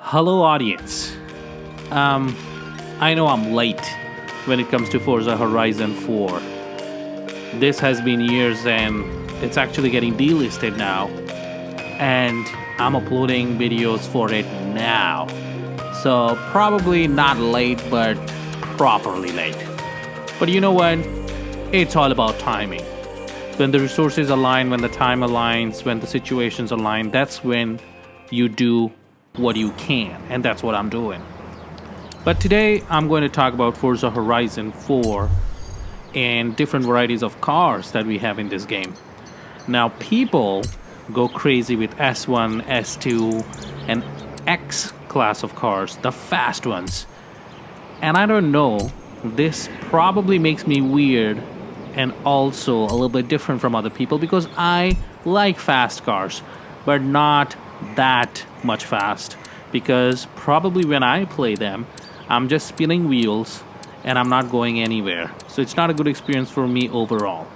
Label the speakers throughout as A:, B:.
A: Hello, audience. I know I'm late when it comes to Forza Horizon 4. This has been years and it's actually getting delisted now. And I'm uploading videos for it now. So probably not late, but properly late. But you know what? It's all about timing. When the resources align, when the time aligns, when the situations align, that's when you do what you can. And that's what I'm doing. But today I'm going to talk about Forza Horizon 4 and different varieties of cars that we have in this game. Now people go crazy with S1, S2, and X class of cars, the fast ones. And I don't know, this probably makes me weird and also a little bit different from other people because I like fast cars, but not that much fast. Because probably when I play them, I'm just spinning wheels and I'm not going anywhere. So it's not a good experience for me overall.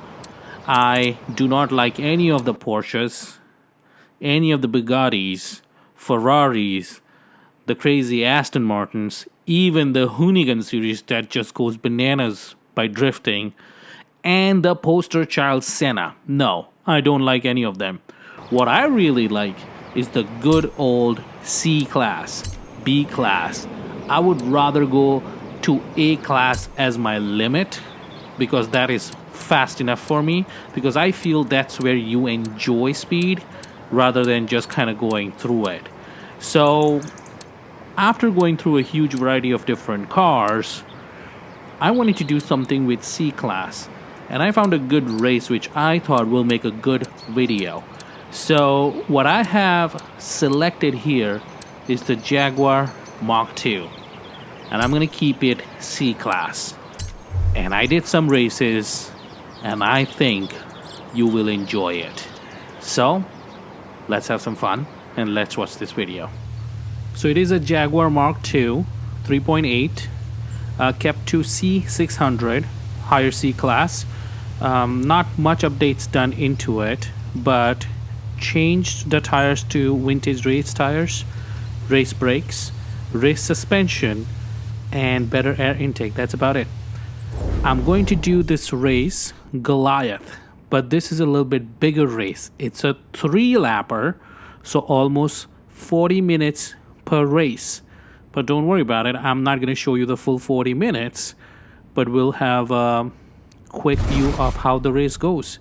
A: I do not like any of the Porsches, any of the Bugattis, Ferraris, the crazy Aston Martins, even the Hoonigan series that just goes bananas by drifting, and the poster child Senna. No, I don't like any of them. What I really like is the good old C class, B class. I would rather go to A class as my limit because that is fast enough for me, because I feel that's where you enjoy speed rather than just kind of going through it. So after going through a huge variety of different cars, I wanted to do something with C class, and I found a good race which I thought will make a good video. So what I have selected here is the Jaguar Mach 2, and I'm gonna keep it C class. And I did some races and I think you will enjoy it. So let's have some fun and let's watch this video. So it is a Jaguar Mach 2 3.8, kept to C600, higher C class. Not much updates done into it, but changed the tires to vintage race tires, race brakes, race suspension, and better air intake. That's about it. I'm going to do this race Goliath, but this is a little bit bigger race. It's a 3-lapper, so almost 40 minutes per race. But don't worry about it, I'm not going to show you the full 40 minutes, but we'll have a quick view of how the race goes.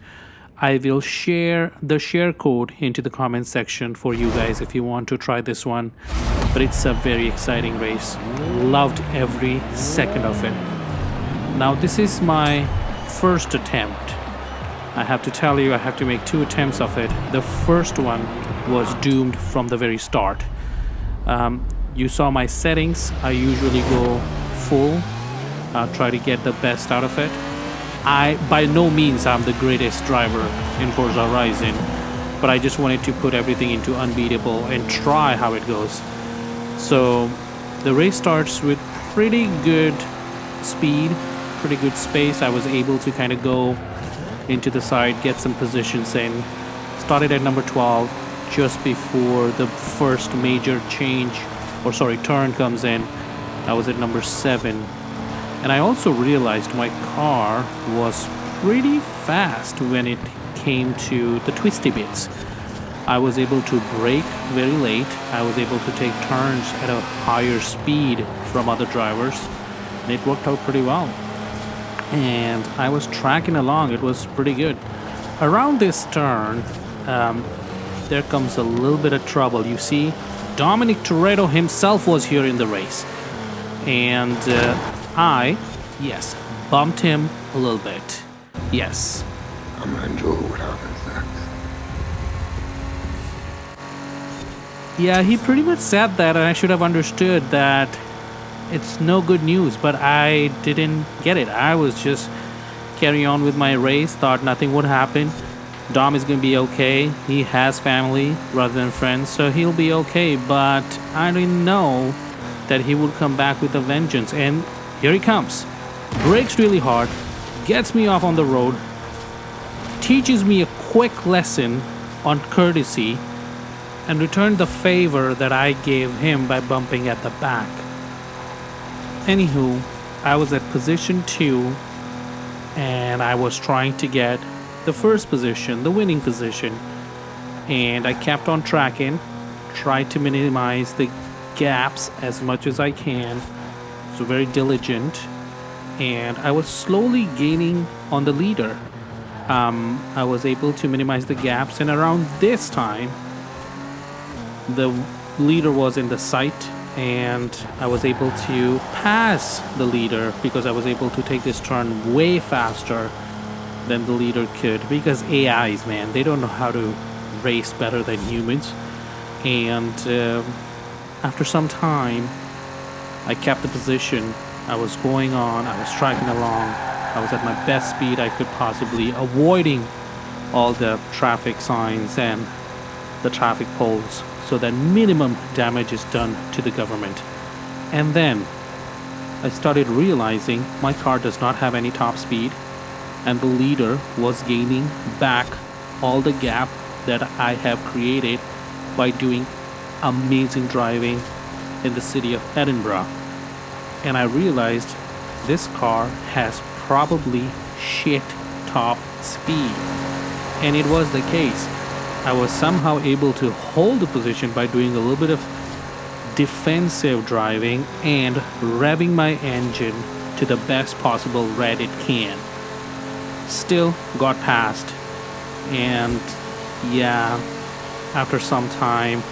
A: I will share the share code into the comment section for you guys if you want to try this one. But it's a very exciting race. Loved every second of it. Now this is my first attempt. I have to tell you, I have to make 2 attempts of it. The first one was doomed from the very start. You saw my settings. I usually go full, try to get the best out of it. By no means I'm the greatest driver in Forza Horizon, but I just wanted to put everything into unbeatable and try how it goes. So the race starts with pretty good speed, pretty good space. I was able to kind of go into the side, get some positions in. Started at number 12 just before the first major turn comes in. I was at number 7. And I also realized my car was pretty fast when it came to the twisty bits. I was able to brake very late. I was able to take turns at a higher speed from other drivers, and it worked out pretty well. And I was tracking along. It was pretty good. Around this turn, there comes a little bit of trouble. You see, Dominic Toretto himself was here in the race. And I bumped him a little bit. Yes.
B: I'm gonna enjoy what happens next.
A: Yeah, he pretty much said that, and I should have understood that it's no good news, but I didn't get it. I was just carrying on with my race, thought nothing would happen. Dom is gonna be okay. He has family rather than friends, so he'll be okay, but I didn't know that he would come back with a vengeance. And here he comes. Brakes really hard, gets me off on the road, teaches me a quick lesson on courtesy, and returned the favor that I gave him by bumping at the back. Anywho, I was at position 2 and I was trying to get the first position, the winning position, and I kept on tracking, tried to minimize the gaps as much as I can, so very diligent, and I was slowly gaining on the leader. I was able to minimize the gaps, and around this time the leader was in the sight, and I was able to pass the leader because I was able to take this turn way faster than the leader could, because AIs, man, they don't know how to race better than humans. And after some time I kept the position. I was going on, I was tracking along, I was at my best speed I could possibly, avoiding all the traffic signs and the traffic poles so that minimum damage is done to the government. And then I started realizing my car does not have any top speed, and the leader was gaining back all the gap that I have created by doing amazing driving in the city of Edinburgh. And I realized this car has probably shit top speed. And it was the case. I was somehow able to hold the position by doing a little bit of defensive driving and revving my engine to the best possible rev it can. Still got past. And yeah, after some time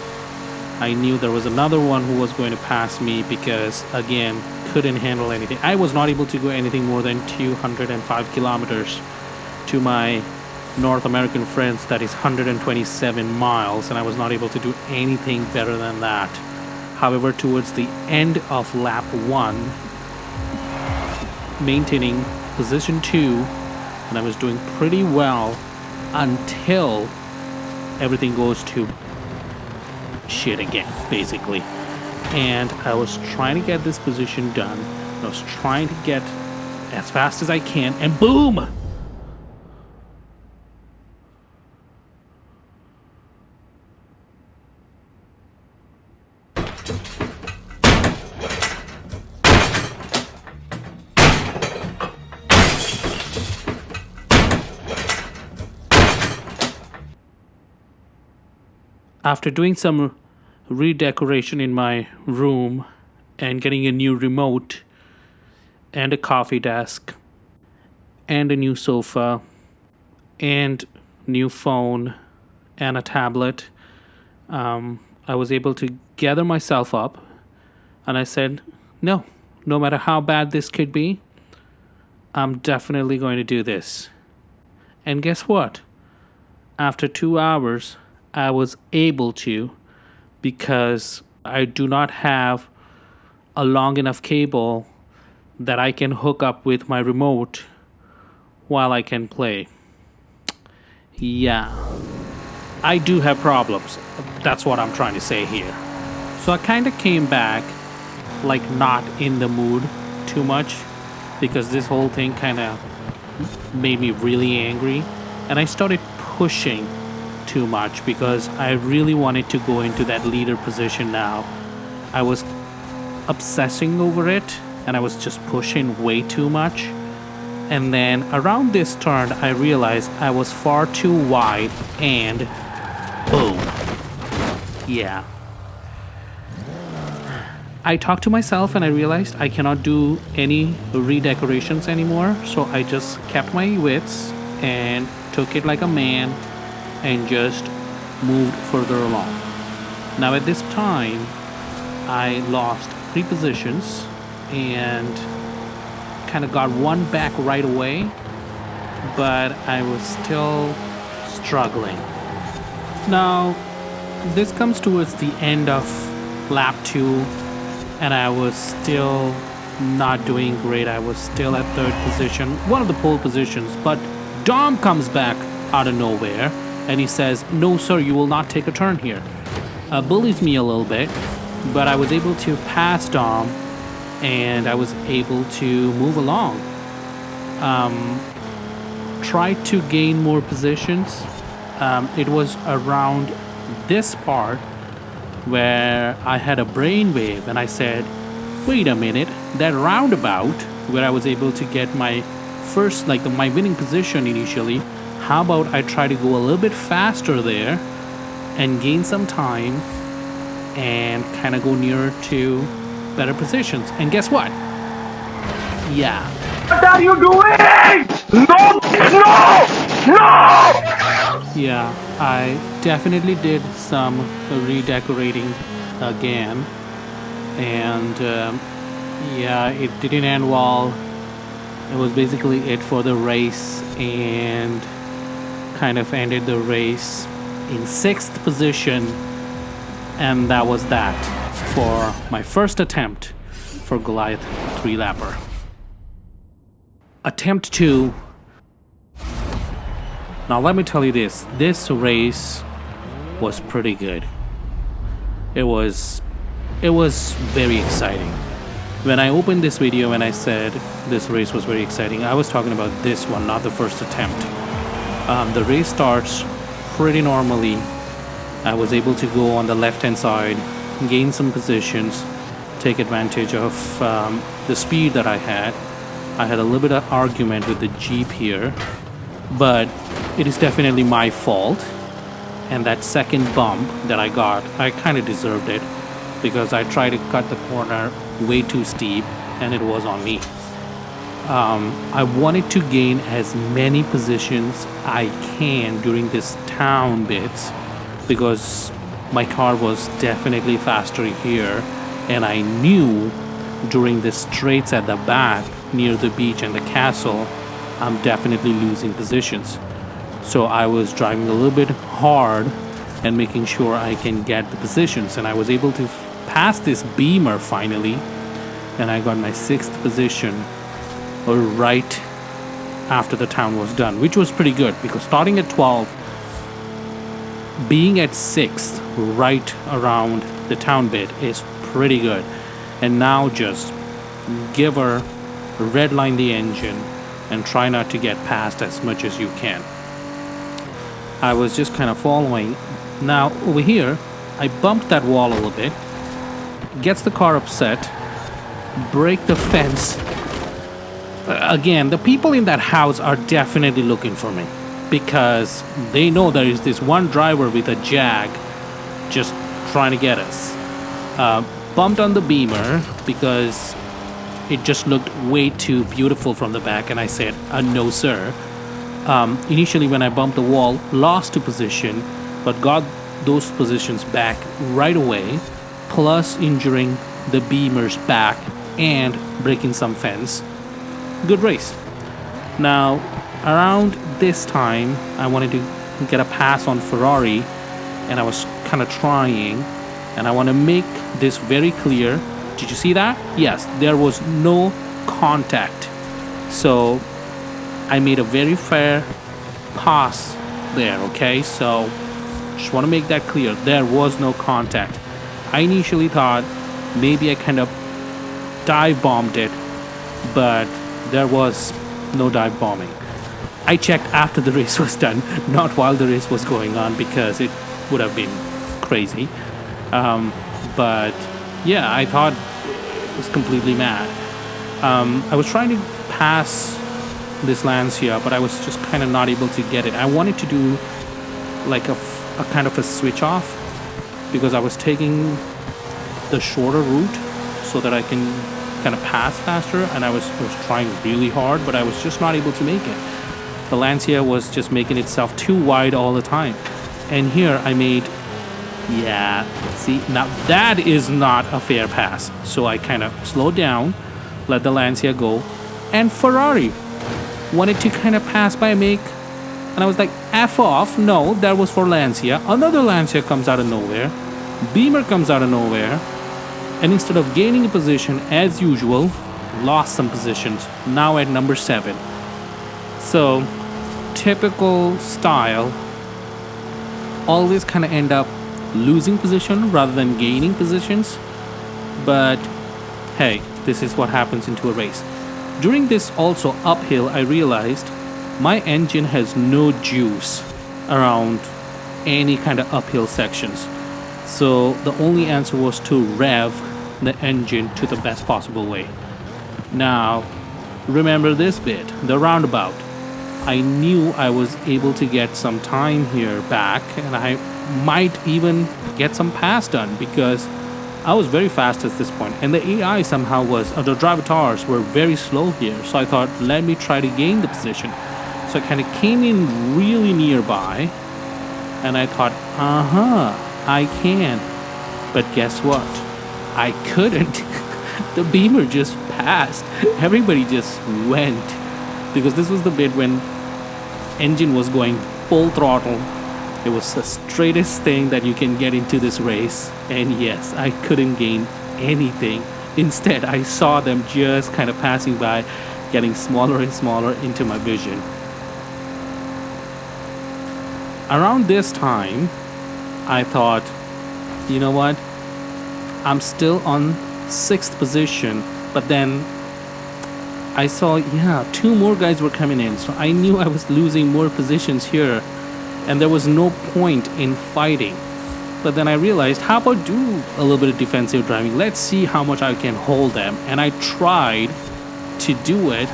A: I knew there was another one who was going to pass me because, again, couldn't handle anything. I was not able to go anything more than 205 kilometers to my North American friends, that is 127 miles, and I was not able to do anything better than that. However, towards the end of lap 1, maintaining position 2, and I was doing pretty well until everything goes to shit again, basically. And I was trying to get this position done. I was trying to get as fast as I can, and boom! After doing some redecoration in my room and getting a new remote and a coffee desk and a new sofa and new phone and a tablet, I was able to gather myself up, and I said, no matter how bad this could be, I'm definitely going to do this. And guess what? After 2 hours, I was able to, because I do not have a long enough cable that I can hook up with my remote while I can play. Yeah, I do have problems. That's what I'm trying to say here. So I kind of came back like not in the mood too much, because this whole thing kind of made me really angry, and I started pushing too much because I really wanted to go into that leader position now. I was obsessing over it and I was just pushing way too much. And then around this turn, I realized I was far too wide, and boom. Yeah. I talked to myself and I realized I cannot do any redecorations anymore, so I just kept my wits and took it like a man and just moved further along. Now at this time, I lost 3 positions and kind of got one back right away, but I was still struggling. Now, this comes towards the end of lap 2, and I was still not doing great. I was still at 3rd position, one of the pole positions, but Dom comes back out of nowhere and he says, "No sir, you will not take a turn here." Bullies me a little bit, but I was able to pass Dom and I was able to move along. Tried to gain more positions. It was around this part where I had a brainwave and I said, wait a minute, that roundabout where I was able to get my first, like my winning position initially, how about I try to go a little bit faster there and gain some time and kind of go nearer to better positions. And guess what? Yeah.
C: What are you doing? No! No! No!
A: Yeah, I definitely did some redecorating again. And yeah, it didn't end well. It was basically it for the race, and kind of ended the race in 6th position. And that was that for my first attempt for Goliath 3-lapper. Attempt 2. Now let me tell you this race was pretty good. It was very exciting. When I opened this video and I said this race was very exciting, I was talking about this one, not the first attempt. The race starts pretty normally. I was able to go on the left-hand side, gain some positions, take advantage of the speed that I had. I had a little bit of argument with the Jeep here, but it is definitely my fault. And that second bump that I got, I kind of deserved it, because I tried to cut the corner way too steep and it was on me. I wanted to gain as many positions I can during this town bits, because my car was definitely faster here, and I knew during the straights at the back near the beach and the castle, I'm definitely losing positions. So I was driving a little bit hard and making sure I can get the positions, and I was able to pass this Beamer finally, and I got my 6th position right after the town was done, which was pretty good, because starting at 12, being at 6th right around the town bit is pretty good. And now just give her, redline the engine, and try not to get past as much as you can. I was just kind of following. Now over here, I bumped that wall a little bit, gets the car upset, break the fence. Again, the people in that house are definitely looking for me, because they know there is this one driver with a Jaaaggg just trying to get us. Bumped on the Beamer because it just looked way too beautiful from the back, and I said, no sir. Initially when I bumped the wall, lost a position, but got those positions back right away, plus injuring the Beamer's back and breaking some fence. Good race. Now, around this time, I wanted to get a pass on Ferrari, and I was kind of trying, and I want to make this very clear. Did you see that? Yes, there was no contact. So I made a very fair pass there, okay? So just want to make that clear. There was no contact. I initially thought maybe I kind of dive bombed it, but there was no dive bombing. I checked after the race was done, not while the race was going on, because it would have been crazy. But yeah, I thought it was completely mad. I was trying to pass this Lancia, but I was just kind of not able to get it. I wanted to do like a kind of a switch off, because I was taking the shorter route so that I can kind of pass faster, and I was trying really hard, but I was just not able to make it. The Lancia was just making itself too wide all the time. And here I made, yeah, see, now that is not a fair pass. So I kind of slowed down, let the Lancia go, and Ferrari wanted to kind of pass by me, and I was like, F off. No, that was for Lancia. Another Lancia comes out of nowhere. Beamer comes out of nowhere. And instead of gaining a position as usual, lost some positions, now at number 7. So, typical style, always kind of end up losing position rather than gaining positions. But hey, this is what happens into a race. During this also uphill, I realized my engine has no juice around any kind of uphill sections. So the only answer was to rev the engine to the best possible way. Now, remember this bit, the roundabout. I knew I was able to get some time here back, and I might even get some pass done because I was very fast at this point, and the AI somehow was, the drivatars were very slow here. So I thought, let me try to gain the position. So I kind of came in really nearby, and I thought, I can. But guess what? I couldn't. The beamer just passed. Everybody just went. Because this was the bit when engine was going full throttle. It was the straightest thing that you can get into this race. And yes, I couldn't gain anything. Instead, I saw them just kind of passing by, getting smaller and smaller into my vision. Around this time, I thought, you know what? I'm still on 6th position, but then I saw, two more guys were coming in, so I knew I was losing more positions here, and there was no point in fighting. But then I realized, how about do a little bit of defensive driving? Let's see how much I can hold them. And I tried to do it,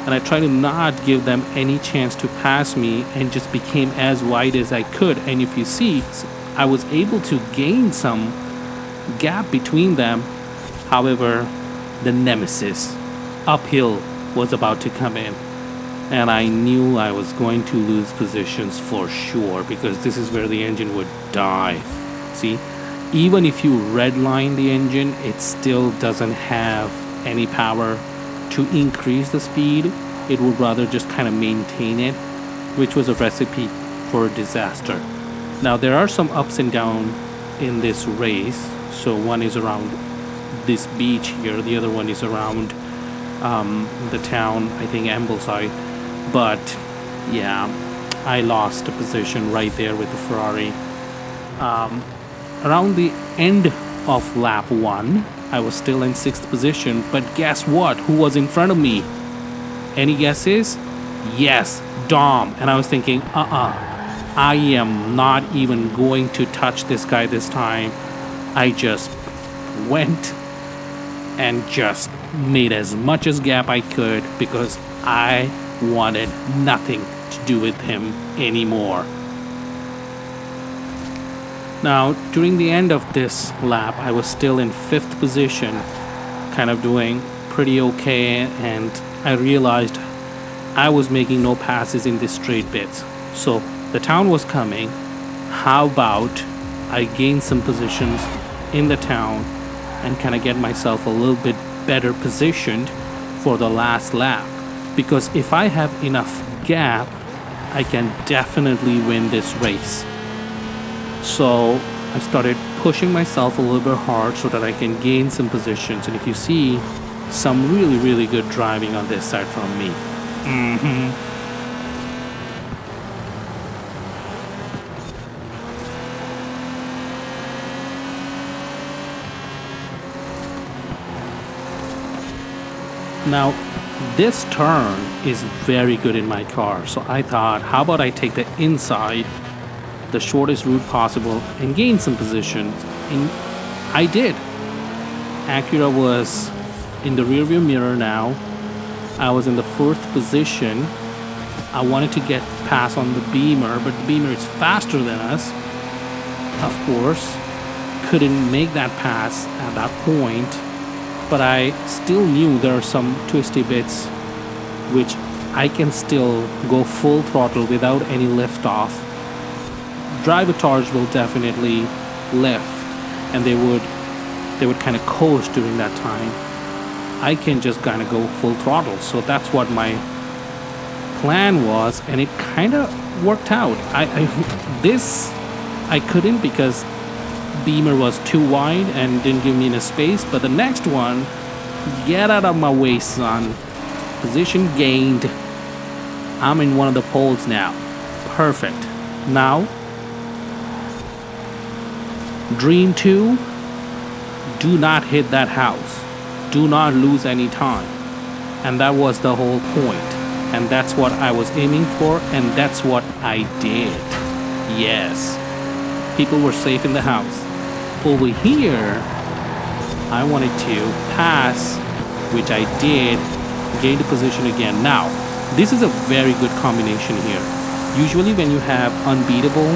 A: and I tried to not give them any chance to pass me, and just became as wide as I could. And if you see, I was able to gain some gap between them. However, the nemesis, uphill, was about to come in, and I knew I was going to lose positions for sure, because this is where the engine would die. See, even if you redline the engine, it still doesn't have any power to increase the speed. It would rather just kind of maintain it, which was a recipe for a disaster. Now, there are some ups and downs in this race. So one is around this beach here, the other one is around the town, I think Ambleside. But yeah, I lost a position right there with the Ferrari. Around the end of lap 1, I was still in 6th position, but guess what? Who was in front of me? Any guesses? Yes, Dom. And I was thinking, I am not even going to touch this guy this time. I just went and just made as much as gap I could, because I wanted nothing to do with him anymore. Now, during the end of this lap, I was still in 5th position, kind of doing pretty okay, and I realized I was making no passes in the straight bits. So the town was coming. How about I gain some positions in the town and kind of get myself a little bit better positioned for the last lap? Because if I have enough gap, I can definitely win this race. So I started pushing myself a little bit hard so that I can gain some positions. And if you see, some really, really good driving on this side from me. Now, this turn is very good in my car, so I thought, how about I take the inside, the shortest route possible, and gain some positions. And I did. Acura was in the rearview mirror now. I was in the 4th position. I wanted to get past on the Beamer, but the Beamer is faster than us. Of course, couldn't make that pass at that point. But I still knew there are some twisty bits which I can still go full throttle without any lift off. Drivatars will definitely lift, and they would kind of coast during that time. I can just kind of go full throttle, so that's what my plan was, and it kind of worked out. I couldn't because Beamer was too wide and didn't give me enough space, but the next one, get out of my way, son. Position gained. I'm in one of the poles now. Perfect. Now, Dream 2, do not hit that house. Do not lose any time. And that was the whole point. And that's what I was aiming for, and that's what I did. Yes. People were safe in the house. Over here, I wanted to pass, which I did, gain the position again. Now, this is a very good combination here. Usually when you have unbeatable,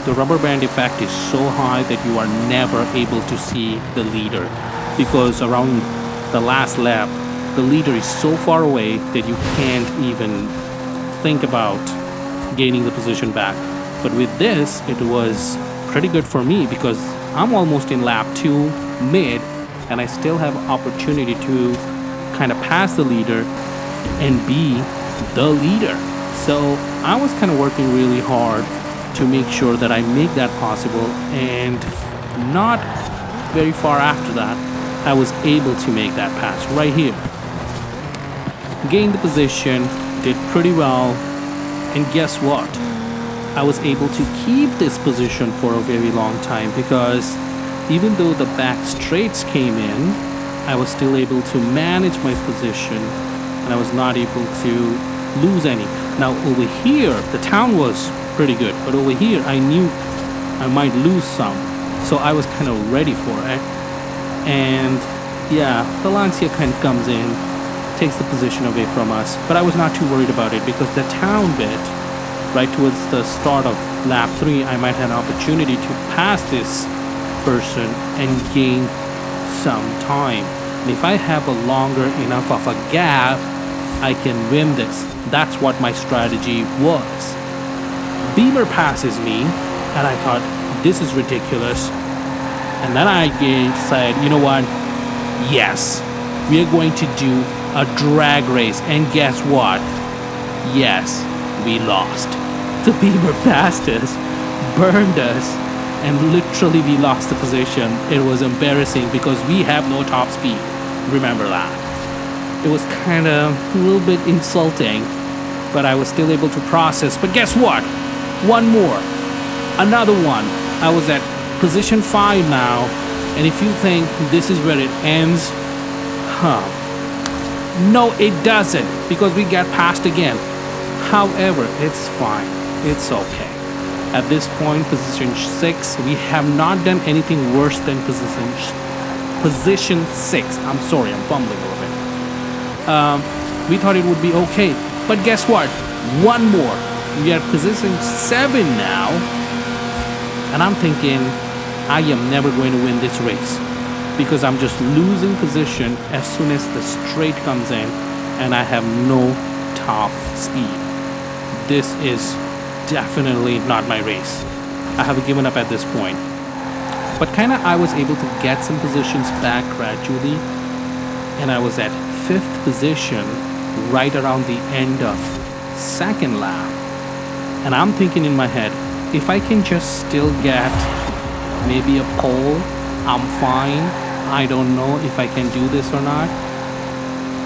A: the rubber band effect is so high that you are never able to see the leader, because around the last lap, the leader is so far away that you can't even think about gaining the position back. But with this, it was pretty good for me because I'm almost in lap 2 mid, and I still have opportunity to kind of pass the leader and be the leader. So I was kind of working really hard to make sure that I make that possible, and not very far after that, I was able to make that pass right here. Gained the position, did pretty well, and guess what? I was able to keep this position for a very long time because even though the back straights came in, I was still able to manage my position, and I was not able to lose any. Now over here, the town was pretty good, but over here I knew I might lose some, so I was kind of ready for it. And yeah, the Lancia kind of comes in, takes the position away from us, but I was not too worried about it because the town bit, right towards the start of lap 3, I might have an opportunity to pass this person and gain some time. And if I have a longer enough of a gap, I can win this. That's what my strategy was. Beamer passes me, and I thought, this is ridiculous. And then I said, you know what? Yes, we are going to do a drag race. And guess what? Yes, we lost. The Beamer passed us, burned us, and literally we lost the position. It was embarrassing because we have no top speed. Remember that. It was kind of a little bit insulting, but I was still able to process. But guess what? One more. Another one. I was at position 5 now, and if you think this is where it ends, no, it doesn't, because we get passed again. However, it's fine. It's okay. At this point, position 6, we have not done anything worse than position 6. I'm sorry, I'm fumbling a little bit. We thought it would be okay, but guess what? One more. We are at position 7 now, and I'm thinking I am never going to win this race because I'm just losing position as soon as the straight comes in, and I have no top speed. This is definitely not my race. I have given up at this point. But kind of I was able to get some positions back gradually, and I was at 5th position right around the end of 2nd lap. And I'm thinking in my head, if I can just still get maybe a pole, I'm fine. I don't know if I can do this or not.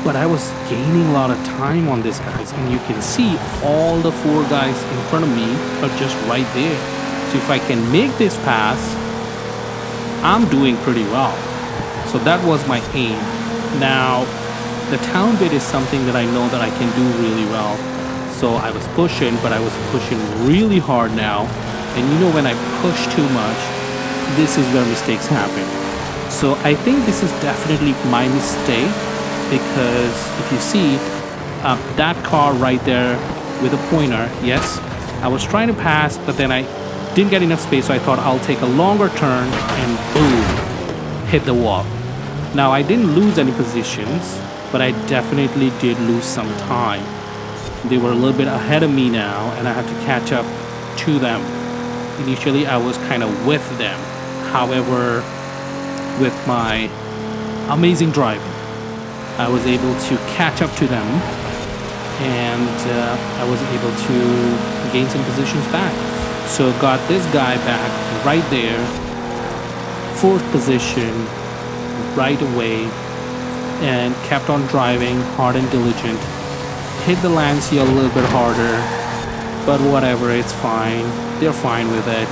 A: But I was gaining a lot of time on this, guys, and you can see all the 4 guys in front of me are just right there. So if I can make this pass, I'm doing pretty well. So that was my aim. Now, the town bit is something that I know that I can do really well. So I was pushing, but I was pushing really hard now. And you know, when I push too much, this is where mistakes happen. So I think this is definitely my mistake, because if you see that car right there with a pointer, yes, I was trying to pass, but then I didn't get enough space, so I thought I'll take a longer turn and boom, hit the wall. Now I didn't lose any positions, but I definitely did lose some time. They were a little bit ahead of me now, and I had to catch up to them. Initially I was kind of with them. However, with my amazing driving, I was able to catch up to them, and I was able to gain some positions back. So got this guy back right there, 4th position right away, and kept on driving hard and diligent. Hit the Lancia a little bit harder, but whatever, it's fine. They're fine with it.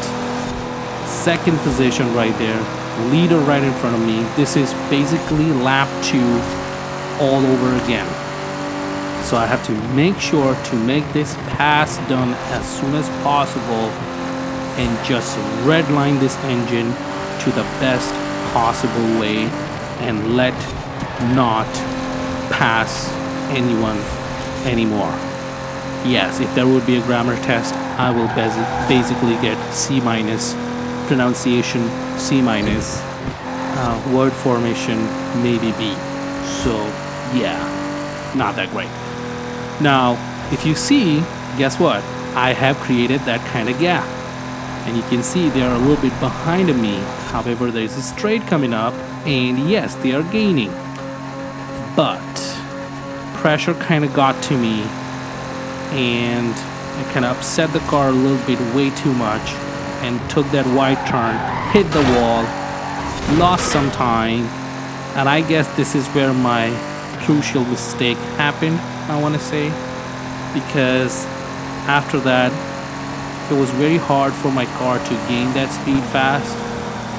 A: 2nd position right there, leader right in front of me. This is basically lap 2 all over again. So I have to make sure to make this pass done as soon as possible and just redline this engine to the best possible way and let not pass anyone anymore. Yes, if there would be a grammar test, I will basically get C minus, pronunciation C minus, word formation maybe B. So yeah, not that great. Now, if you see, guess what? I have created that kind of gap. And you can see they are a little bit behind me. However, there's a straight coming up, and yes, they are gaining. But pressure kind of got to me, and it kind of upset the car a little bit way too much, and took that wide turn, hit the wall, lost some time, and I guess this is where my crucial mistake happened, I want to say, because after that, it was very hard for my car to gain that speed fast.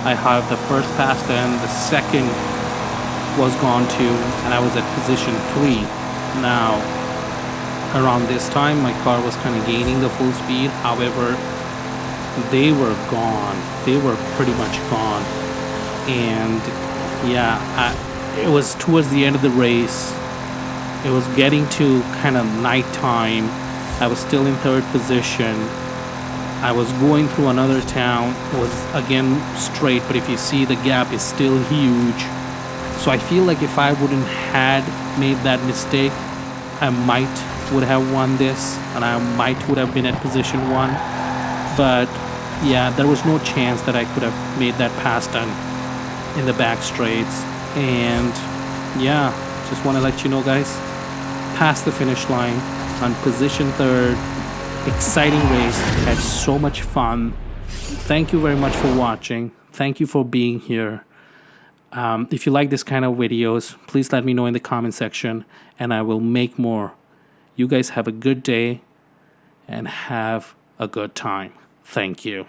A: I have the first pass, and the second was gone too, and I was at position 3. Now, around this time, my car was kind of gaining the full speed. However, they were gone. They were pretty much gone. And yeah, it was towards the end of the race. It was getting to kind of nighttime. I was still in 3rd position. I was going through another town. It was again straight, but if you see, the gap is still huge. So I feel like if I wouldn't had made that mistake, I would have won this, and I would have been at position 1. But yeah, there was no chance that I could have made that pass done in the back straights. And yeah, just want to let you know, guys, past the finish line on position 3rd. Exciting race. Had so much fun. Thank you very much for watching. Thank you for being here. If you like this kind of videos, please let me know in the comment section, and I will make more. You guys have a good day and have a good time. Thank you.